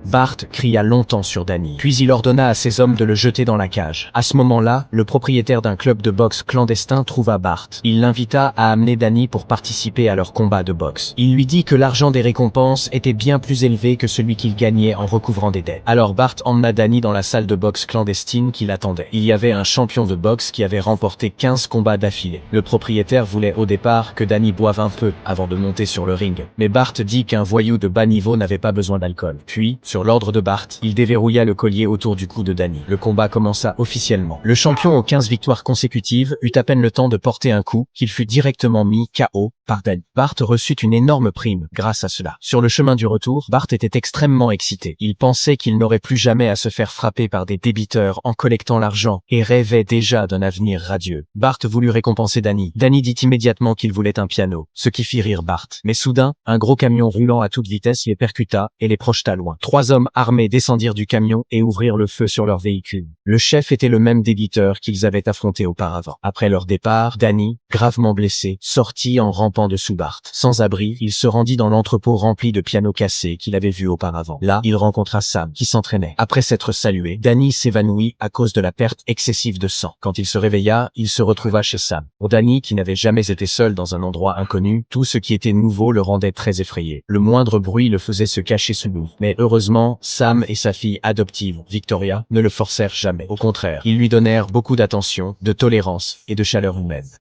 Bart cria longtemps sur Danny, puis il ordonna à ses hommes de le jeter dans la cage. À ce moment-là, le propriétaire d'un club de boxe clandestin trouva Bart. Il l'invita à amener Danny pour participer à leur combat de boxe. Il lui dit que l'argent des récompenses était bien plus élevé que celui qu'il gagnait en recouvrant des dettes. Alors Bart emmena Danny dans la salle de boxe clandestine qui l'attendait. Il y avait un champion de boxe qui avait remporté 15 combats d'affilée. Le propriétaire voulait au départ que Danny boive un peu avant de monter sur le ring. Mais Bart dit qu'un voyou de bas niveau n'avait pas besoin d'alcool. Puis, sur l'ordre de Bart, il déverrouilla le collier autour du cou de Danny. Le combat commença officiellement. Le champion aux 15 victoires consécutives eut à peine le temps de porter un coup qu'il fut directement mis KO par Danny. Bart reçut une énorme prime grâce à cela. Sur le chemin du retour, Bart était extrêmement excité. Il pensait qu'il n'aurait plus jamais à se faire frapper par des débiteurs en collectant l'argent et rêvait déjà d'un avenir radieux. Bart voulut récompenser Danny. Danny dit immédiatement qu'il voulait un piano, ce qui fit rire Bart. Mais soudain, un gros camion roulant à toute vitesse les percuta et les projeta loin. 3 hommes armés descendirent du camion et ouvrirent le feu sur leur véhicule. Le chef était le même débiteur qu'ils avaient affronté auparavant. Après leur départ, Danny, gravement blessé, sortit en rampant dessous Bart. Sans abri, il se rendit dans l'entrepôt rempli de pianos cassés qu'il avait vu auparavant. Là, il rencontra Sam, qui s'entraînait. Après s'être salué, Danny s'évanouit à cause de la perte excessive de sang. Quand il se réveilla, il se retrouva chez Sam. Pour Danny, qui n'avait jamais été seul dans un endroit inconnu, tout ce qui était nouveau le rendait très effrayé. Le moindre bruit le faisait se cacher sous lui. Mais heureusement, Sam et sa fille adoptive, Victoria, ne le forcèrent jamais. Au contraire, ils lui donnèrent beaucoup d'attention, de tolérance et de chaleur humaine.